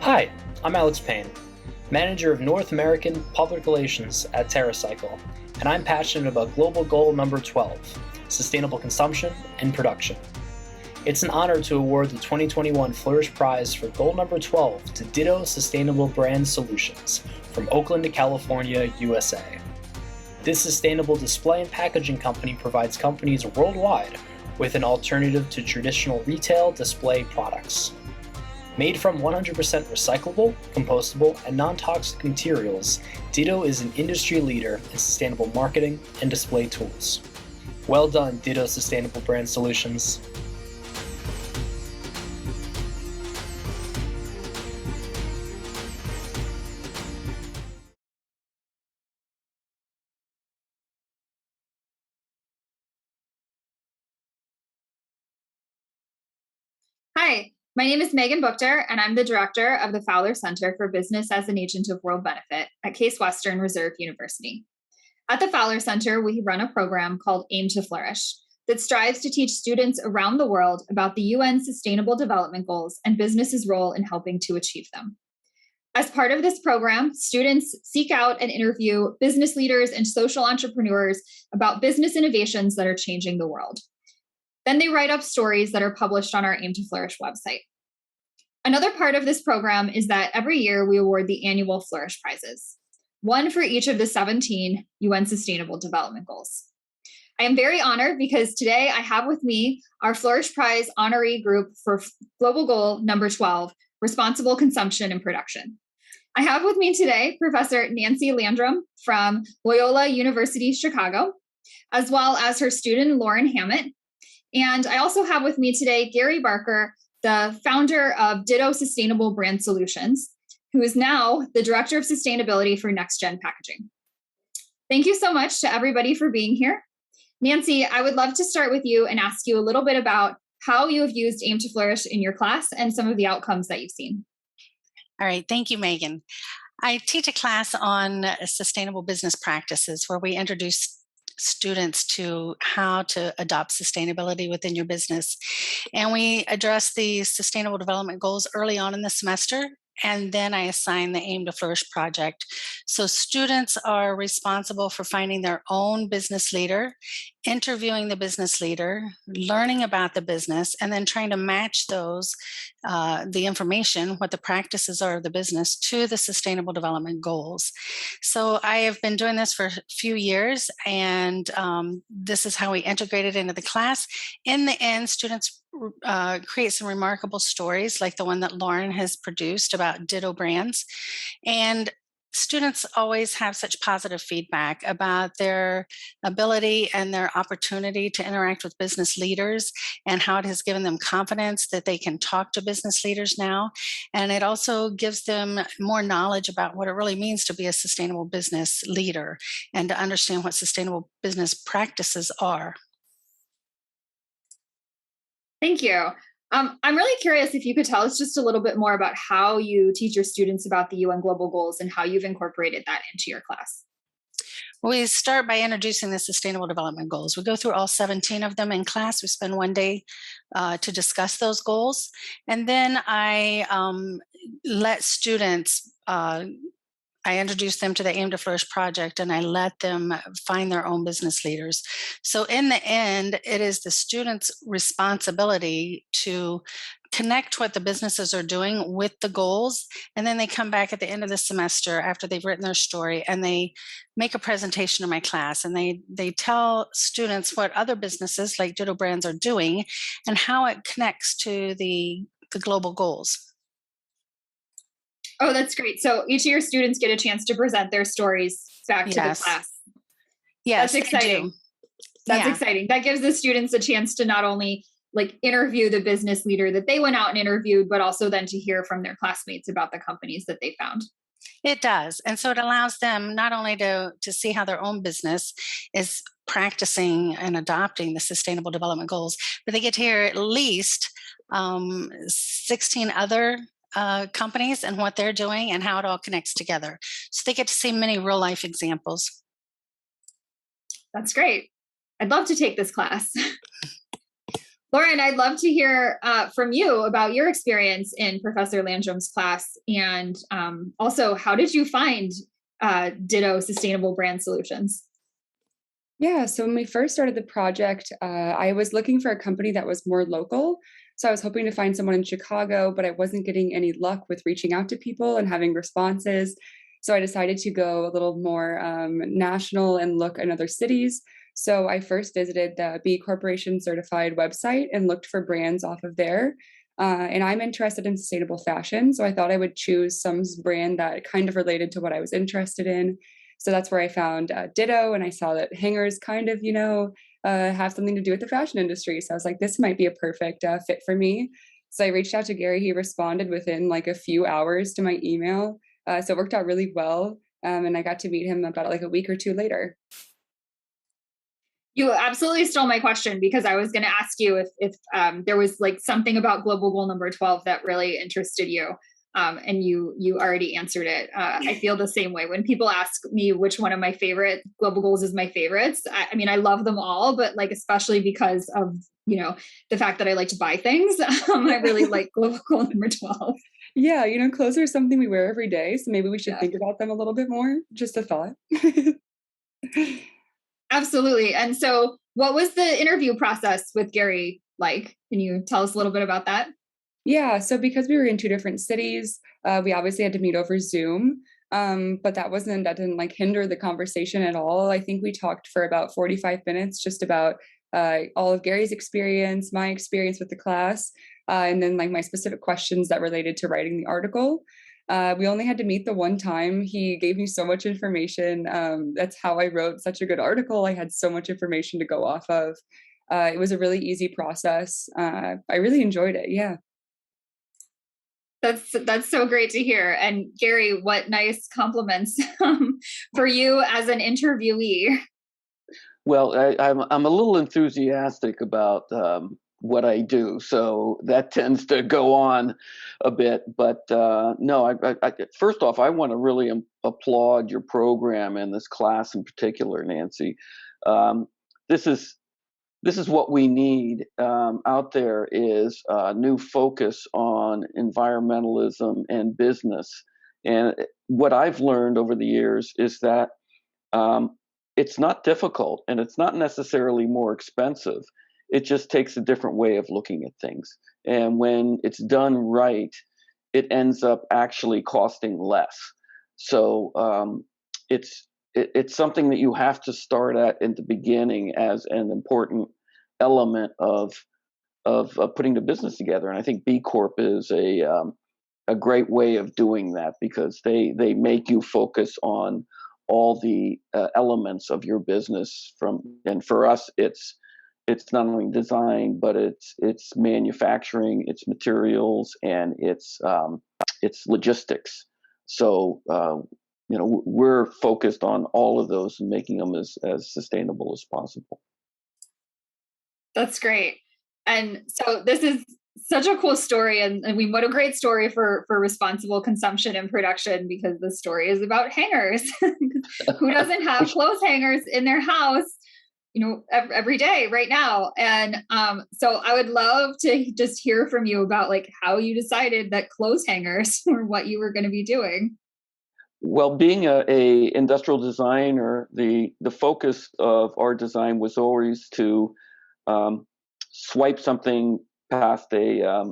Hi, I'm Alex Payne, Manager of North American Public Relations at TerraCycle, and I'm passionate about global goal number 12, sustainable consumption and production. It's an honor to award the 2021 Flourish Prize for goal number 12 to Ditto Sustainable Brand Solutions from Oakland, California, USA. This sustainable display and packaging company provides companies worldwide with an alternative to traditional retail display products. Made from 100% recyclable, compostable, and non-toxic materials, Ditto is an industry leader in sustainable marketing and display tools. Well done, Ditto Sustainable Brand Solutions. Hi, my name is Megan Buchter, and I'm the director of the Fowler Center for Business as an Agent of World Benefit at Case Western Reserve University. At the Fowler Center, we run a program called Aim to Flourish that strives to teach students around the world about the UN Sustainable Development Goals and businesses' role in helping to achieve them. As part of this program, students seek out and interview business leaders and social entrepreneurs about business innovations that are changing the world. Then they write up stories that are published on our Aim to Flourish website. Another part of this program is that every year we award the annual Flourish Prizes, one for each of the 17 UN Sustainable Development Goals. I am very honored because today I have with me our Flourish Prize honoree group for global goal number 12, responsible consumption and production. I have with me today Professor Nancy Landrum from Loyola University Chicago, as well as her student Lauren Hammett. And I also have with me today Gary Barker, the founder of Ditto Sustainable Brand Solutions, who is now the Director of Sustainability for Next Gen Packaging. Thank you so much to everybody for being here. Nancy, I would love to start with you and ask you a little bit about how you have used Aim to Flourish in your class and some of the outcomes that you've seen. All right, thank you, Megan. I teach a class on sustainable business practices where we introduce students to how to adopt sustainability within your business. And we address the sustainable development goals early on in the semester. And then I assign the Aim to Flourish project. So students are responsible for finding their own business leader, interviewing the business leader, learning about the business, and then trying to match those, the information, what the practices are of the business, to the sustainable development goals. So I have been doing this for a few years, and this is how we integrate it into the class. In the end, students create some remarkable stories like the one that Lauren has produced about Ditto brands. And students always have such positive feedback about their ability and their opportunity to interact with business leaders and how it has given them confidence that they can talk to business leaders now. And it also gives them more knowledge about what it really means to be a sustainable business leader and to understand what sustainable business practices are. Thank you. I'm really curious if you could tell us just a little bit more about how you teach your students about the UN Global Goals and how you've incorporated that into your class. We start by introducing the Sustainable Development Goals. We go through all 17 of them in class. We spend one day to discuss those goals. And then I let students I introduce them to the Aim to Flourish project, and I let them find their own business leaders. So in the end, it is the students' responsibility to connect what the businesses are doing with the goals. And then they come back at the end of the semester after they've written their story, and they make a presentation to my class, and they tell students what other businesses like Ditto Brands are doing and how it connects to the global goals. Oh, that's great. So each of your students get a chance to present their stories back to the class. Yes, that's exciting. That's exciting. That gives the students a chance to not only interview the business leader that they went out and interviewed, but also then to hear from their classmates about the companies that they found. It does. And so it allows them not only to see how their own business is practicing and adopting the Sustainable Development Goals, but they get to hear at least 16 other companies and what they're doing and how it all connects together. So they get to see many real life examples. That's great. I'd love to take this class. Lauren, I'd love to hear from you about your experience in Professor Landrum's class, and also how did you find Ditto Sustainable Brand Solutions? Yeah, so when we first started the project, I was looking for a company that was more local. So I was hoping to find someone in Chicago, but I wasn't getting any luck with reaching out to people and having responses. So I decided to go a little more national and look in other cities. So I first visited the B Corporation certified website and looked for brands off of there. And I'm interested in sustainable fashion. So I thought I would choose some brand that kind of related to what I was interested in. So that's where I found Ditto, and I saw that hangers kind of, have something to do with the fashion industry. So I was like, this might be a perfect fit for me. So I reached out to Gary. He responded within like a few hours to my email. So it worked out really well. And I got to meet him about like a week or two later. You absolutely stole my question, because I was going to ask you if there was like something about global goal number 12 that really interested you. And you already answered it. I feel the same way when people ask me which one of my favorite global goals is my favorites. I mean, I love them all, but like, especially because of, the fact that I like to buy things. I really like global goal number 12. Yeah, clothes are something we wear every day. So maybe we should think about them a little bit more. Just a thought. Absolutely. And so what was the interview process with Gary like? Can you tell us a little bit about that? Yeah, so because we were in two different cities, we obviously had to meet over Zoom, but that didn't like hinder the conversation at all. I think we talked for about 45 minutes just about all of Gary's experience, my experience with the class, and then like my specific questions that related to writing the article. We only had to meet the one time. He gave me so much information. That's how I wrote such a good article. I had so much information to go off of. It was a really easy process. I really enjoyed it. Yeah. That's so great to hear. And Gary, what nice compliments for you as an interviewee. Well, I'm a little enthusiastic about what I do, so that tends to go on a bit. But no, first off, I want to really applaud your program and this class in particular, Nancy. This is what we need out there, is a new focus on environmentalism and business. And what I've learned over the years is that it's not difficult, and it's not necessarily more expensive. It just takes a different way of looking at things. And when it's done right, it ends up actually costing less. So it's something that you have to start at the beginning as an important element of putting the business together. And I think BCorp is a great way of doing that, because they make you focus on all the elements of your business. And for us, it's not only design, but it's manufacturing, it's materials, and it's logistics. So we're focused on all of those and making them as sustainable as possible. That's great. And so this is such a cool story. And what a great story for responsible consumption and production, because the story is about hangers. Who doesn't have clothes hangers in their house, every day right now? And so I would love to just hear from you about like how you decided that clothes hangers were what you were going to be doing. Well, being a industrial designer, the focus of our design was always to swipe something past a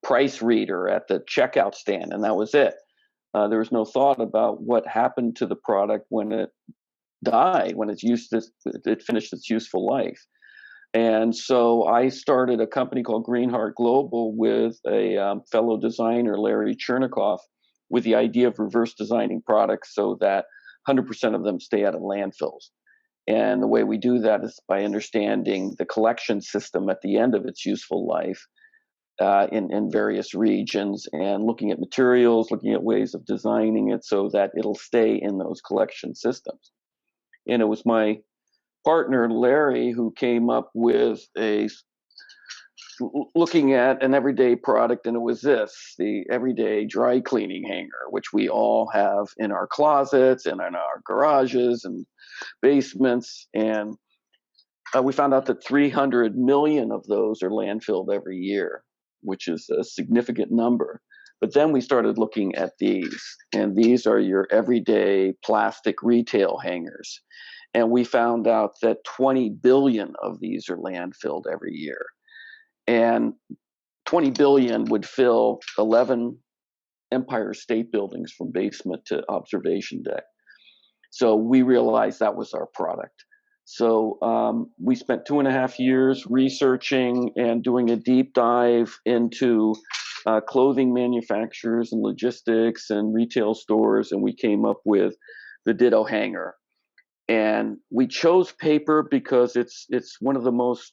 price reader at the checkout stand, and that was it. There was no thought about what happened to the product when it died, when it finished its useful life. And so I started a company called Greenheart Global with a fellow designer, Larry Chernikoff, with the idea of reverse designing products so that 100% of them stay out of landfills. And the way we do that is by understanding the collection system at the end of its useful life in various regions, and looking at materials, looking at ways of designing it so that it'll stay in those collection systems. And it was my partner, Larry, who came up with looking at an everyday product, and it was the everyday dry cleaning hanger, which we all have in our closets and in our garages and basements. And we found out that 300 million of those are landfilled every year, which is a significant number. But then we started looking at these, and these are your everyday plastic retail hangers. And we found out that 20 billion of these are landfilled every year. And 20 billion would fill 11 Empire State Buildings from basement to observation deck. So we realized that was our product. So we spent 2.5 years researching and doing a deep dive into clothing manufacturers and logistics and retail stores, and we came up with the Ditto hanger. And we chose paper because it's one of the most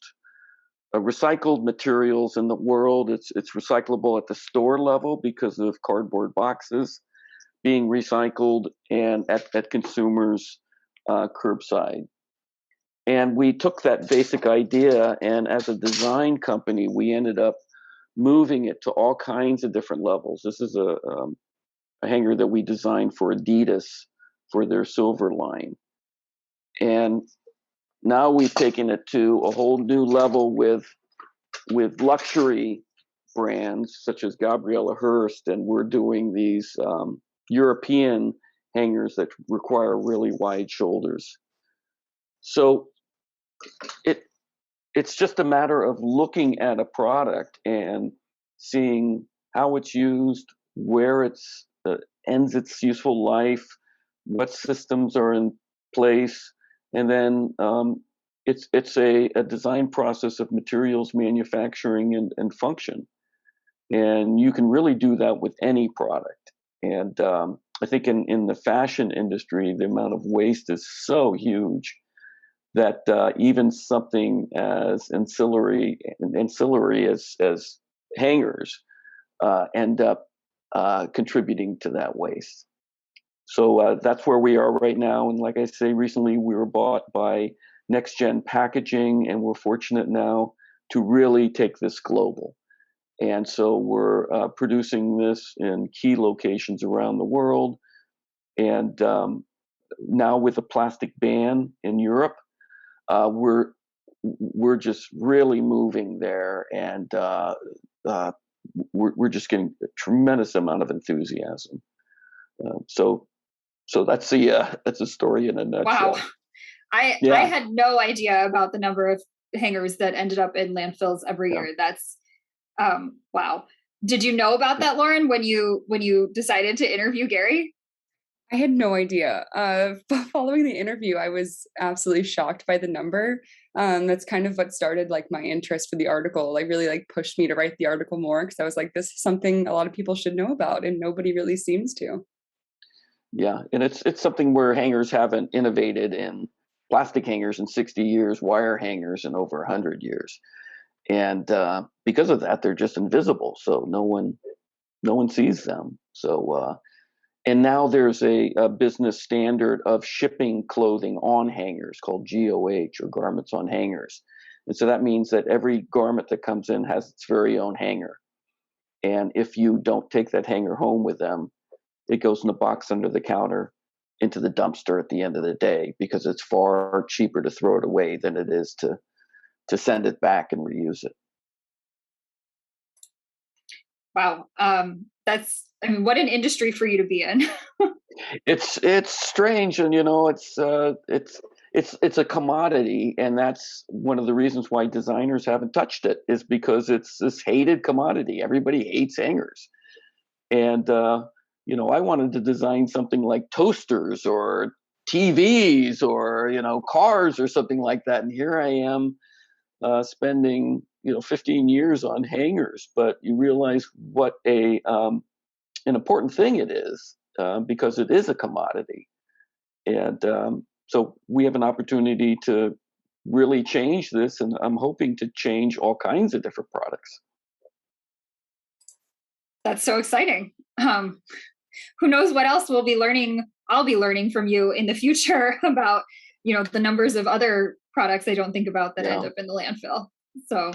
recycled materials in the world. It's recyclable at the store level because of cardboard boxes being recycled, and at consumers' curbside. And we took that basic idea, and as a design company, we ended up moving it to all kinds of different levels. This is a hanger that we designed for Adidas for their silver line. And now we've taken it to a whole new level with luxury brands such as Gabriela Hearst, and we're doing these European hangers that require really wide shoulders. So it's just a matter of looking at a product and seeing how it's used, where it's ends its useful life, what systems are in place, and then it's a design process of materials manufacturing and function. And you can really do that with any product. And I think in the fashion industry, the amount of waste is so huge that even something as ancillary as hangers end up contributing to that waste. So that's where we are right now. And like I say, recently we were bought by Next Gen Packaging, and we're fortunate now to really take this global. And so we're producing this in key locations around the world. And now with a plastic ban in Europe, we're just really moving there, and we're just getting a tremendous amount of enthusiasm. So that's the story in a nutshell. Wow, I had no idea about the number of hangers that ended up in landfills every year. That's wow. Did you know about that, Lauren, when you decided to interview Gary? I had no idea. Following the interview, I was absolutely shocked by the number. That's kind of what started like my interest for the article. Like really like pushed me to write the article more, because I was like, this is something a lot of people should know about, and nobody really seems to. Yeah, and it's something where hangers haven't innovated in plastic hangers in 60 years, wire hangers in over 100 years. And because of that, they're just invisible. So no one sees them. So and now there's a business standard of shipping clothing on hangers called GOH, or garments on hangers. And so that means that every garment that comes in has its very own hanger. And if you don't take that hanger home with them, it goes in a box under the counter into the dumpster at the end of the day, because it's far cheaper to throw it away than it is to send it back and reuse it. Wow. What an industry for you to be in. It's strange, and it's a commodity, and that's one of the reasons why designers haven't touched it, is because it's this hated commodity. Everybody hates hangers. And I wanted to design something like toasters or TVs or cars or something like that, and here I am spending 15 years on hangers. But you realize what an important thing it is, because it is a commodity. And so we have an opportunity to really change this, and I'm hoping to change all kinds of different products. That's so exciting. Who knows what else I'll be learning from you in the future about, the numbers of other products I don't think about that end up in the landfill. So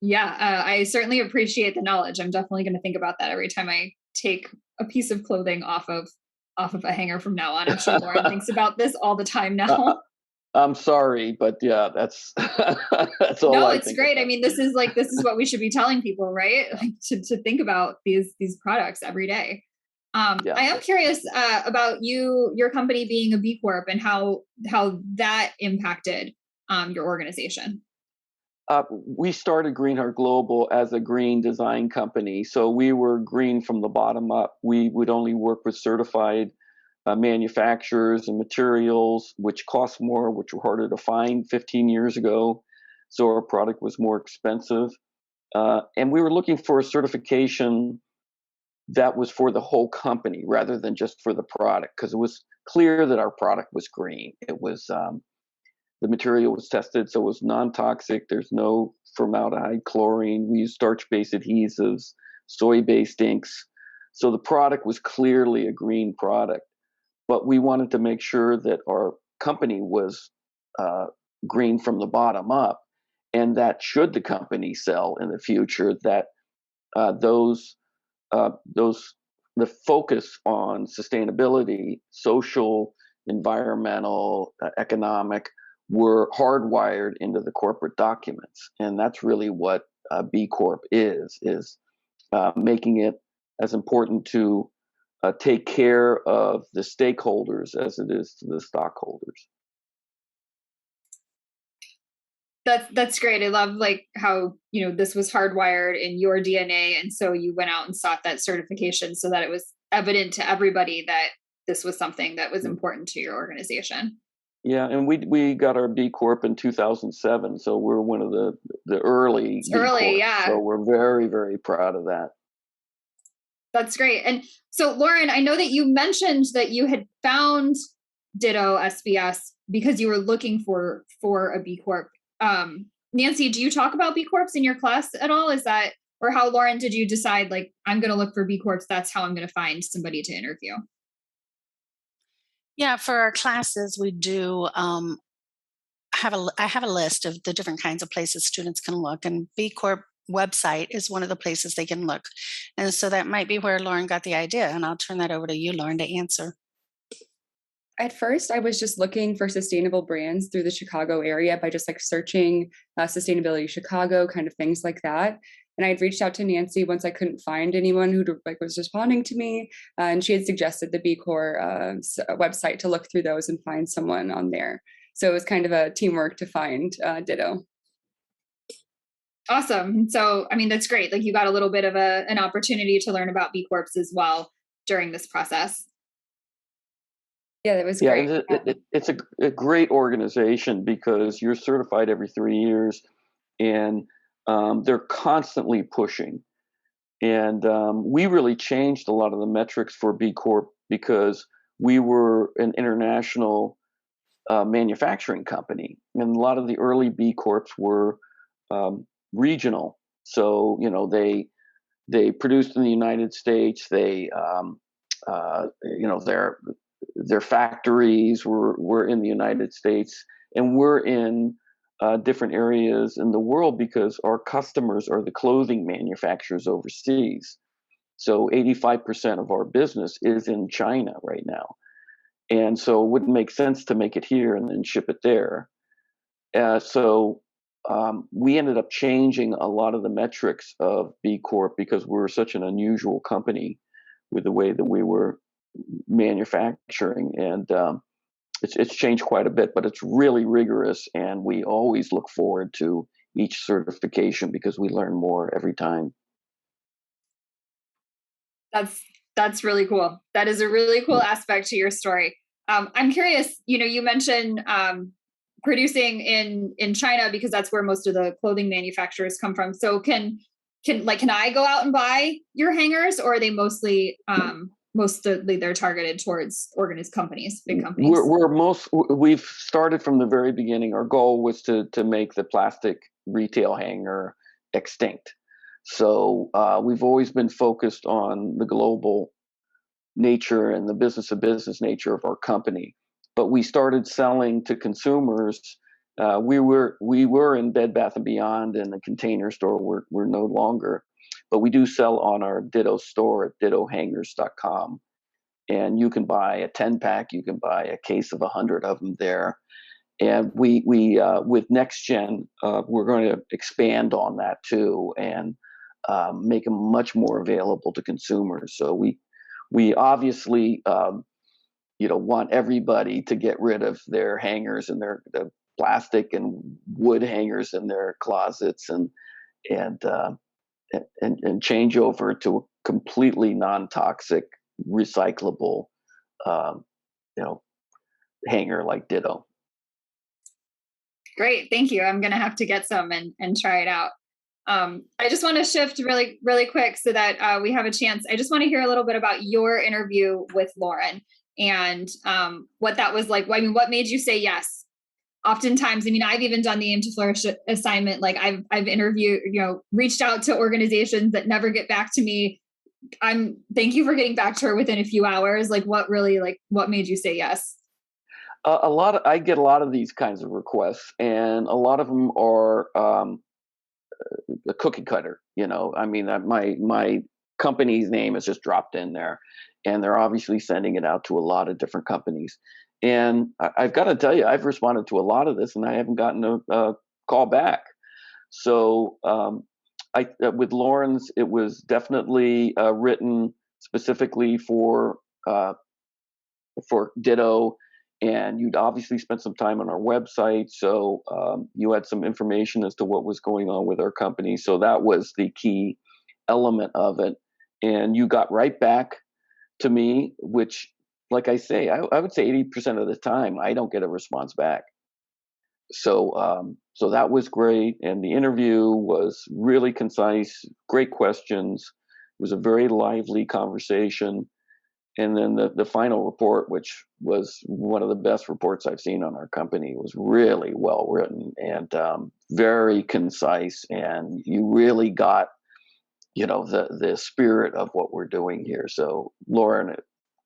I certainly appreciate the knowledge. I'm definitely going to think about that every time I take a piece of clothing off of a hanger from now on. I'm sure Lauren thinks about this all the time now. I'm sorry, but yeah, that's that's all. No, I it's think great. about. I mean, this is what we should be telling people, right? Like to think about these products every day. Yeah. I am curious about your company being a B Corp and how that impacted your organization. We started Greenheart Global as a green design company. So we were green from the bottom up. We would only work with certified manufacturers and materials, which cost more, which were harder to find 15 years ago. So our product was more expensive. And we were looking for a certification that was for the whole company rather than just for the product, because it was clear that our product was green. It was the material was tested, so it was non-toxic. There's no formaldehyde, chlorine. We use starch-based adhesives, soy-based inks. So the product was clearly a green product. But we wanted to make sure that our company was green from the bottom up, and that should the company sell in the future, that those the focus on sustainability, social, environmental, economic, were hardwired into the corporate documents. And that's really what B Corp is making it as important to take care of the stakeholders as it is to the stockholders. That's great. I love like how, this was hardwired in your DNA. And so you went out and sought that certification so that it was evident to everybody that this was something that was important to your organization. Yeah, and we got our B Corp in 2007, so we're one of the early B Corps. Yeah. So we're very, very proud of that. That's great. And so, Lauren, I know that you mentioned that you had found Ditto SBS because you were looking for a B Corp. Nancy, do you talk about B Corps in your class at all? Is that, or how, Lauren, did you decide, like, I'm going to look for B Corps, that's how I'm going to find somebody to interview? Yeah, for our classes, we do I have a list of the different kinds of places students can look, and B Corp website is one of the places they can look. And so that might be where Lauren got the idea, and I'll turn that over to you, Lauren, to answer. At first, I was just looking for sustainable brands through the Chicago area by just like searching Sustainability Chicago, kind of things like that. And I had reached out to Nancy once I couldn't find anyone who was responding to me, and she had suggested the B Corp website to look through those and find someone on there. So it was kind of a teamwork to find Ditto. Awesome. So, I mean, that's great. Like, you got a little bit of an opportunity to learn about B Corps as well during this process. Yeah, that was great. It's a great organization because you're certified every 3 years, and they're constantly pushing. And we really changed a lot of the metrics for B Corp because we were an international manufacturing company, and a lot of the early B Corps were regional. So they produced in the United States. They their factories were in the United States, and we're in different areas in the world because our customers are the clothing manufacturers overseas. So 85% of our business is in China right now. And so it wouldn't make sense to make it here and then ship it there. So we ended up changing a lot of the metrics of B Corp because we're such an unusual company with the way that we were manufacturing. And it's changed quite a bit, but it's really rigorous. And we always look forward to each certification because we learn more every time. That's really cool. That is a really cool aspect to your story. I'm curious, you mentioned producing in China because that's where most of the clothing manufacturers come from. So can I go out and buy your hangers, or are they mostly they're targeted towards companies, big companies? We've started from the very beginning. Our goal was to make the plastic retail hanger extinct. So we've always been focused on the global nature and the business to business nature of our company. But we started selling to consumers. We were in Bed Bath & Beyond and the Container Store. We're no longer. But we do sell on our Ditto store at dittohangers.com. And you can buy a 10-pack. You can buy a case of 100 of them there. And we with Next Gen, we're going to expand on that too, and make them much more available to consumers. So we obviously want everybody to get rid of their hangers and the plastic and wood hangers in their closets, and change over to a completely non-toxic, recyclable, hanger like Ditto. Great, thank you. I'm gonna have to get some and try it out. I just want to shift really, really quick so that we have a chance. I just want to hear a little bit about your interview with Lauren and what that was like. I mean, what made you say yes? Oftentimes, I mean, I've even done the Aim to Flourish assignment. Like I've interviewed, reached out to organizations that never get back to me. Thank you for getting back to her within a few hours. Like what made you say yes? I get a lot of these kinds of requests, and a lot of them are a cookie cutter. I mean, my company's name is just dropped in there, and they're obviously sending it out to a lot of different companies. And I've got to tell you, I've responded to a lot of this, and I haven't gotten a call back. So with Lauren's, it was definitely written specifically for Ditto, and you'd obviously spent some time on our website, so you had some information as to what was going on with our company. So that was the key element of it, and you got right back to me, which, like I say, I would say 80% of the time I don't get a response back. So so that was great, and the interview was really concise, great questions. It was a very lively conversation, and then the final report, which was one of the best reports I've seen on our company, was really well written and very concise, and you really got the spirit of what we're doing here. So Lauren,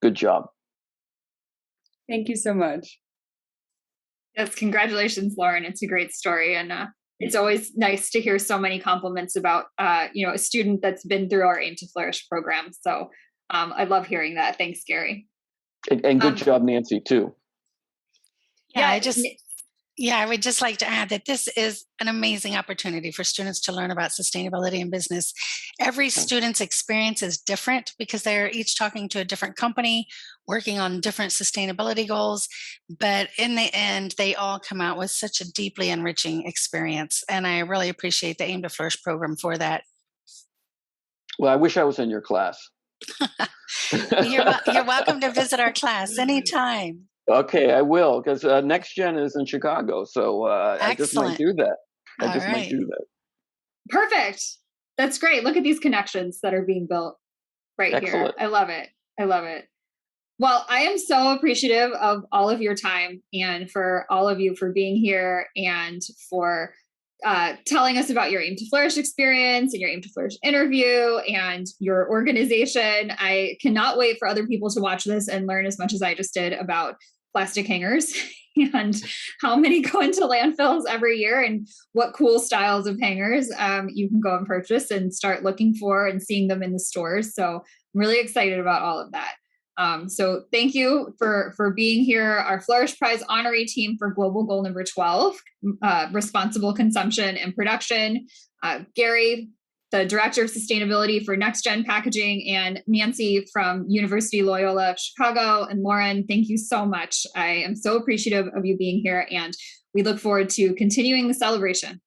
good job. Thank you so much. Yes, congratulations, Lauren. It's a great story. And it's always nice to hear so many compliments about, a student that's been through our Aim to Flourish program. So I love hearing that. Thanks, Gary. And good job, Nancy, too. I would just like to add that this is an amazing opportunity for students to learn about sustainability in business. Every student's experience is different because they're each talking to a different company, working on different sustainability goals. But in the end, they all come out with such a deeply enriching experience. And I really appreciate the Aim to Flourish program for that. Well, I wish I was in your class. You're welcome to visit our class anytime. Okay, I will, because Next Gen is in Chicago, so I just might do that. Might do that. Perfect. That's great. Look at these connections that are being built right here. I love it. I love it. Well, I am so appreciative of all of your time and for all of you for being here and for telling us about your Aim to Flourish experience and your Aim to Flourish interview and your organization. I cannot wait for other people to watch this and learn as much as I just did about plastic hangers and how many go into landfills every year and what cool styles of hangers you can go and purchase and start looking for and seeing them in the stores. So I'm really excited about all of that. So thank you for being here. Our Flourish Prize honoree team for global goal number 12, responsible consumption and production. Gary, the Director of Sustainability for Next Gen Packaging, and Nancy from University Loyola Chicago, and Lauren, thank you so much. I am so appreciative of you being here, and we look forward to continuing the celebration.